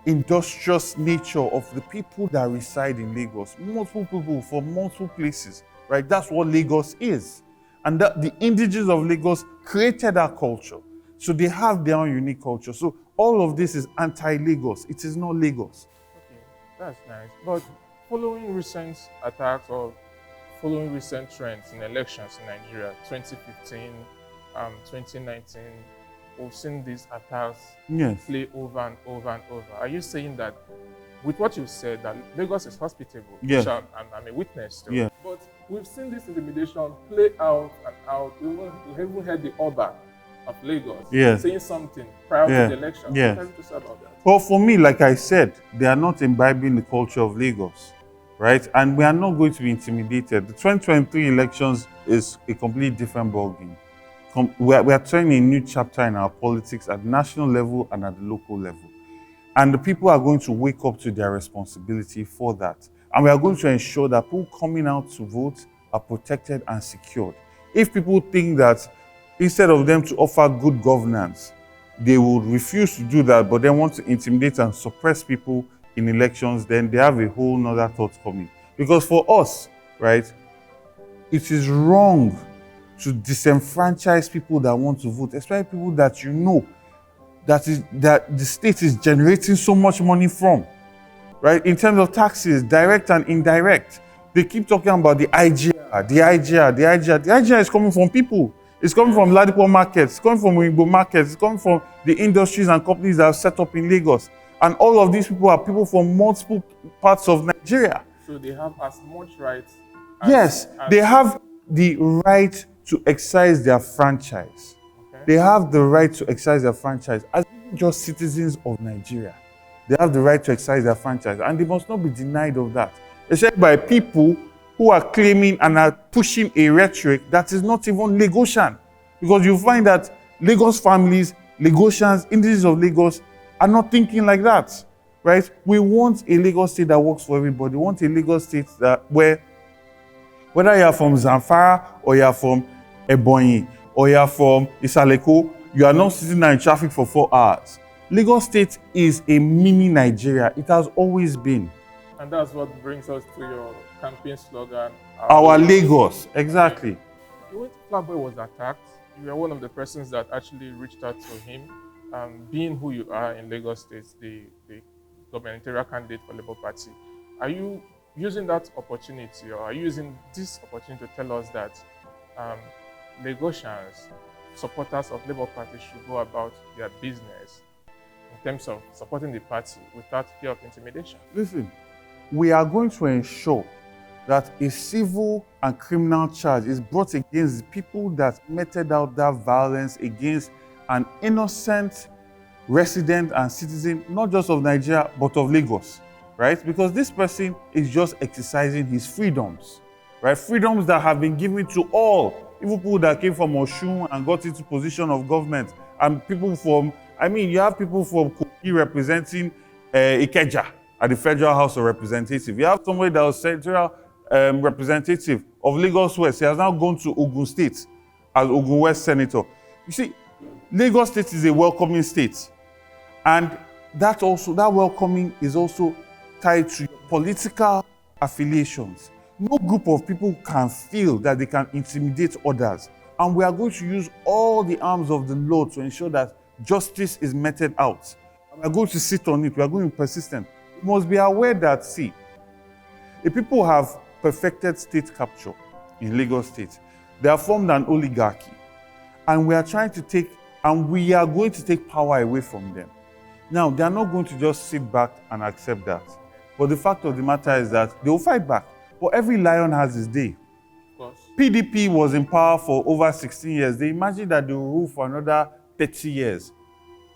industrious nature of the people that reside in Lagos. Multiple people from multiple places, right? That's what Lagos is. And that the indigenous of Lagos created that culture. So they have their own unique culture. So all of this is anti-Lagos. It is not Lagos. Okay, that's nice. But following recent attacks or following recent trends in elections in Nigeria, 2015, 2019, we've seen these attacks play over and over and over. Are you saying that, with what you said, that Lagos is hospitable, which I'm a witness to, but we've seen this intimidation play out and out. We even heard the Oba of Lagos saying something prior to the election. What have you to say about that? Well, for me, like I said, they are not imbibing the culture of Lagos, right? And we are not going to be intimidated. The 2023 elections is a completely different ballgame. We are turning a new chapter in our politics at the national level and at the local level. And the people are going to wake up to their responsibility for that. And we are going to ensure that people coming out to vote are protected and secured. If people think that instead of them to offer good governance, they will refuse to do that, but then want to intimidate and suppress people in elections, then they have a whole nother thought coming. Because for us, right, it is wrong to disenfranchise people that want to vote, especially people that you know that the state is generating so much money from, right? In terms of taxes, direct and indirect. They keep talking about the IGR. The IGR is coming from people. It's coming from Ladipo markets. It's coming from Wimbo markets. It's coming from the industries and companies that are set up in Lagos. And all of these people are people from multiple parts of Nigeria. So they have as much rights as they have the right to exercise their franchise. Okay. They have the right to exercise their franchise as just citizens of Nigeria. They have the right to exercise their franchise, and they must not be denied of that. Except by people who are claiming and are pushing a rhetoric that is not even Lagosian. Because you find that Lagos families, Lagosians, indigenous of Lagos are not thinking like that, right? We want a Lagos state that works for everybody. We want a Lagos state where, whether you are from Zamfara or you are from Ebonyi or you are from Isaleko, you are not sitting there in traffic for 4 hours. Lagos State is a mini Nigeria. It has always been. And that's what brings us to your campaign slogan. Our Lagos, exactly. When Flatboy was attacked, you were one of the persons that actually reached out to him. Being who you are in Lagos State, the gubernatorial candidate for Labour Party, are you using that opportunity, or are you using this opportunity to tell us that Lagosians supporters of Labour Party should go about their business in terms of supporting the party without fear of intimidation? Listen, we are going to ensure that a civil and criminal charge is brought against the people that meted out that violence against an innocent resident and citizen, not just of Nigeria, but of Lagos, right? Because this person is just exercising his freedoms, right? Freedoms that have been given to all, even people that came from Oshun and got into position of government, and people from, you have people from Kogi representing Ikeja at the Federal House of Representatives. You have somebody that was central representative of Lagos West. He has now gone to Ogun State as Ogun West Senator. You see, Lagos State is a welcoming state. And that welcoming is also tied to political affiliations. No group of people can feel that they can intimidate others. And we are going to use all the arms of the law to ensure that justice is meted out. And we are going to sit on it. We are going to be persistent. We must be aware that, see, if people have perfected state capture in Lagos State, they have formed an oligarchy. And we are going to take power away from them. Now, they are not going to just sit back and accept that. But the fact of the matter is that they will fight back. But every lion has his day. Of course. PDP was in power for over 16 years. They imagine that they will rule for another 30 years.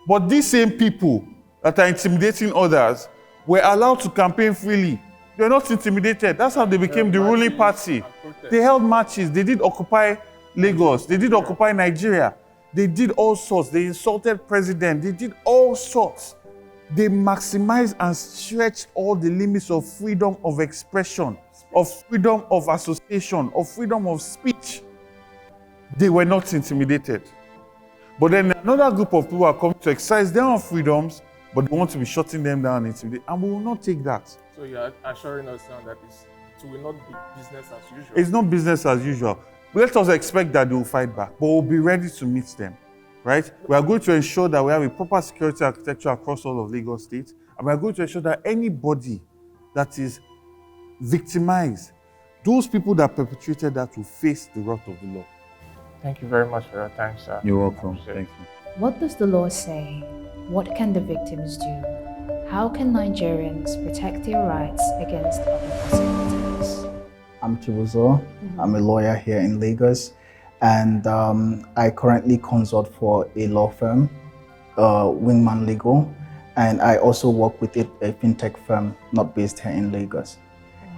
But these same people that are intimidating others were allowed to campaign freely. They were not intimidated. That's how they became the ruling party. They held marches. They did occupy Lagos. They did occupy Nigeria. They did all sorts. They insulted president. They did all sorts. They maximized and stretched all the limits of freedom of expression, of freedom of association, of freedom of speech. They were not intimidated. But then another group of people are coming to exercise their own freedoms, but they want to be shutting them down and intimidating. And we will not take that. So you are assuring us now that it will not be business as usual? It's not business as usual. Let us expect that they will fight back, but we'll be ready to meet them, right? We are going to ensure that we have a proper security architecture across all of Lagos State, and we are going to ensure that anybody that is victimized, those people that perpetrated that will face the wrath of the law. Thank you very much for your time, sir. You're welcome. Thank you. What does the law say? What can the victims do? How can Nigerians protect their rights against other possibilities? I'm Chibuzo. I'm a lawyer here in Lagos, and I currently consult for a law firm, Wingman Legal, and I also work with a fintech firm not based here in Lagos.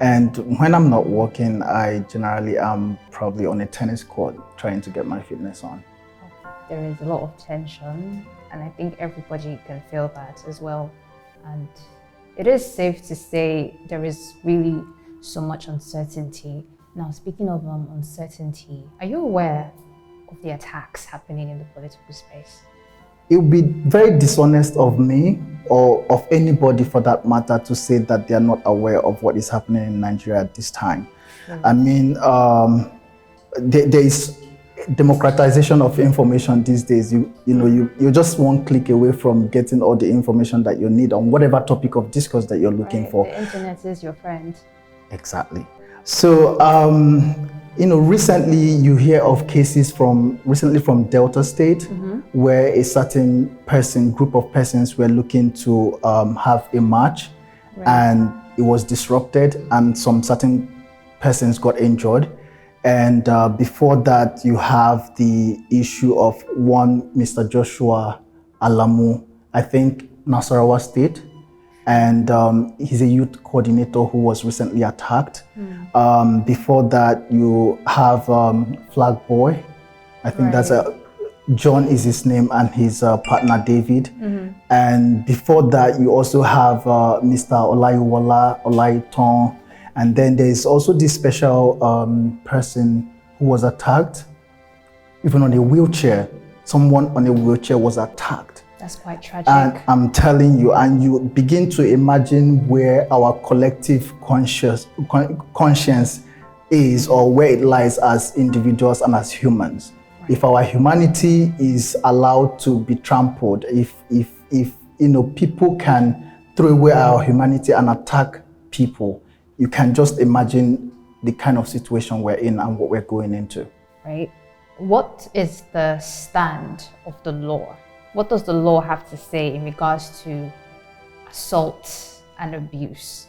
And when I'm not working, I generally am probably on a tennis court trying to get my fitness on. There is a lot of tension, and I think everybody can feel that as well. And it is safe to say there is really so much uncertainty. Now, speaking of uncertainty, are you aware of the attacks happening in the political space? It would be very dishonest of me, or of anybody for that matter, to say that they are not aware of what is happening in Nigeria at this time. I mean, there is democratization of information these days. You're just one click away from getting all the information that you need on whatever topic of discourse that you're looking for. The internet is your friend. Exactly. So, recently you hear of cases from Delta State, where a certain group of persons were looking to have a march, and it was disrupted, and some certain persons got injured. And before that, you have the issue of one Mr. Joshua Alamu, I think Nasarawa State, and he's a youth coordinator who was recently attacked. Before that, you have Flag Boy. I think that's John is his name, and his partner David. And before that, you also have Mr. Olayiwola Olaiton. And then there is also this special person who was attacked, even on a wheelchair. Someone on a wheelchair was attacked. That's quite tragic. And I'm telling you, and you begin to imagine where our collective conscience is, or where it lies as individuals and as humans. If our humanity is allowed to be trampled, if people can throw away our humanity and attack people, you can just imagine the kind of situation we're in and what we're going into. Right. What is the stand of the law? What does the law have to say in regards to assault and abuse?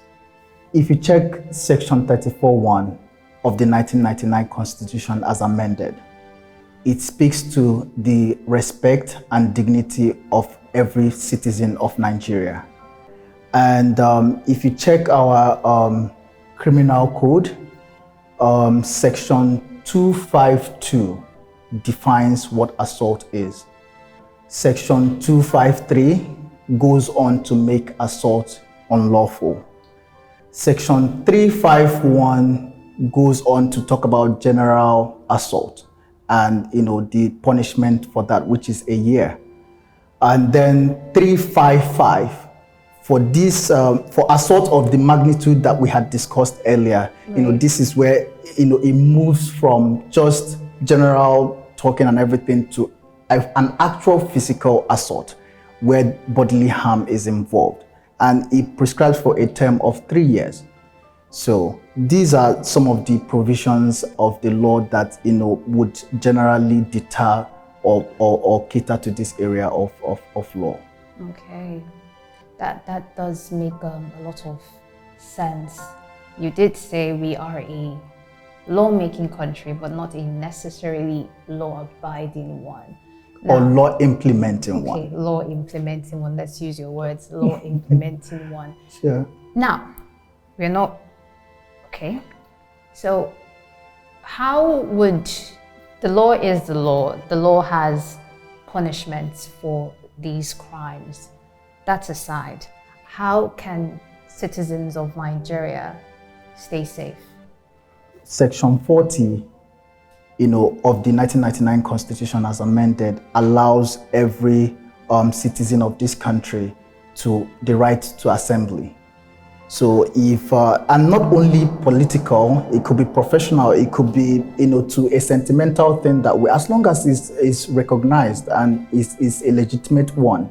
If you check Section 34(1) of the 1999 Constitution as amended, it speaks to the respect and dignity of every citizen of Nigeria. And if you check our criminal code, Section 252 defines what assault is. Section 253 goes on to make assault unlawful. Section 351 goes on to talk about general assault and the punishment for that, which is a year. And then 355 for this for assault of the magnitude that we had discussed earlier. Right. This is where it moves from just general talking and everything to an actual physical assault where bodily harm is involved, and it prescribes for a term of 3 years. So these are some of the provisions of the law that would generally deter or cater to this area of law. Okay, that does make a lot of sense. You did say we are a law-making country, but not a necessarily law-abiding one. Or law implementing one. Okay, law implementing one. Let's use your words. Law implementing one. Sure. Now, we're not okay. So, how would the law is the law? The law has punishments for these crimes. That aside, how can citizens of Nigeria stay safe? Section 40, of the 1999 Constitution as amended allows every citizen of this country the right to assembly. So if, and not only political, it could be professional, it could be, to a sentimental thing that as long as it's recognized and is a legitimate one,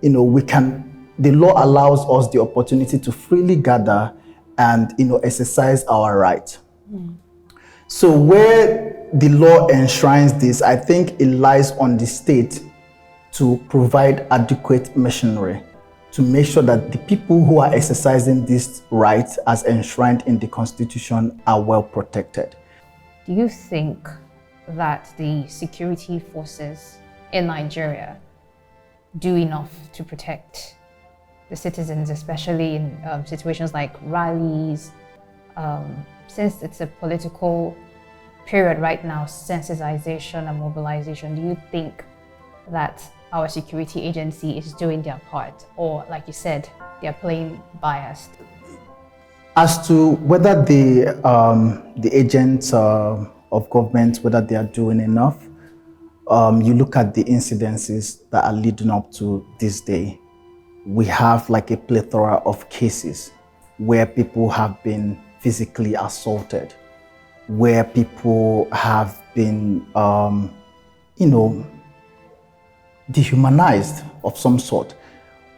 the law allows us the opportunity to freely gather and, exercise our right. Mm. So where the law enshrines this, I think it lies on the state to provide adequate machinery to make sure that the people who are exercising this right as enshrined in the Constitution are well protected. Do you think that the security forces in Nigeria do enough to protect the citizens, especially in situations like rallies? Since it's a political period right now, sensitization and mobilization, do you think that our security agency is doing their part, or like you said, they're playing biased? As to whether the agents of government, whether they are doing enough, you look at the incidences that are leading up to this day. We have like a plethora of cases where people have been physically assaulted, where people have been, dehumanized of some sort.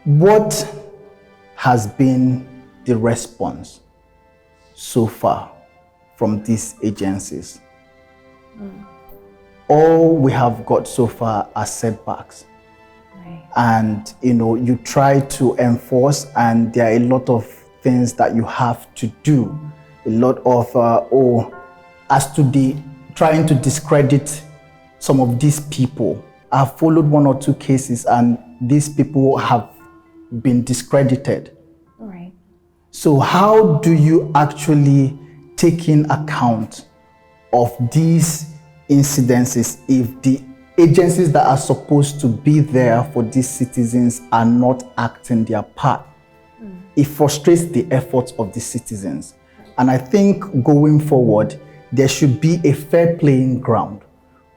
What has been the response so far from these agencies? All we have got so far are setbacks. Right. And you try to enforce, and there are a lot of things that you have to do. A lot of as to trying to discredit some of these people. I've followed 1 or 2 cases, and these people have been discredited. Right. So how do you actually take in account of these incidences if the agencies that are supposed to be there for these citizens are not acting their part? It frustrates the efforts of the citizens. And I think going forward, there should be a fair playing ground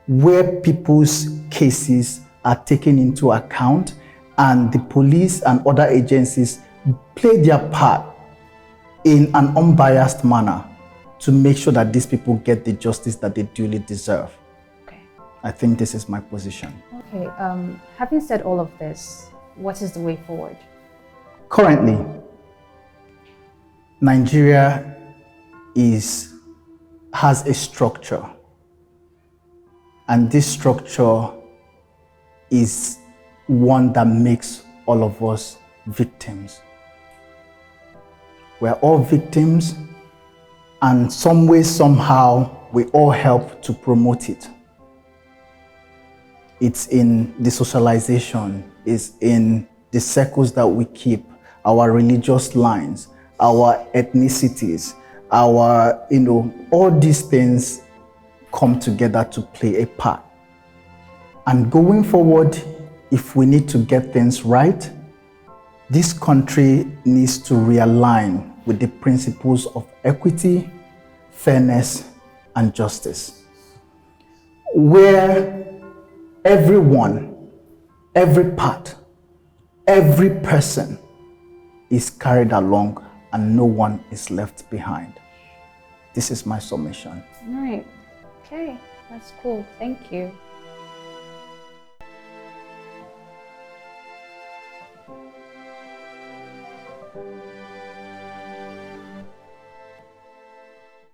where people's cases are taken into account and the police and other agencies play their part in an unbiased manner to make sure that these people get the justice that they duly deserve. Okay. I think this is my position. Okay, having said all of this, what is the way forward? Currently, Nigeria has a structure, And this structure is one that makes all of us victims. We're all victims, and some way, somehow, we all help to promote it. It's in the socialization, it's in the circles that we keep, our religious lines, our ethnicities, our, all these things come together to play a part. And going forward, if we need to get things right, this country needs to realign with the principles of equity, fairness, and justice, where everyone, every part, every person is carried along and no one is left behind. This is my submission. Right. Okay, that's cool. Thank you.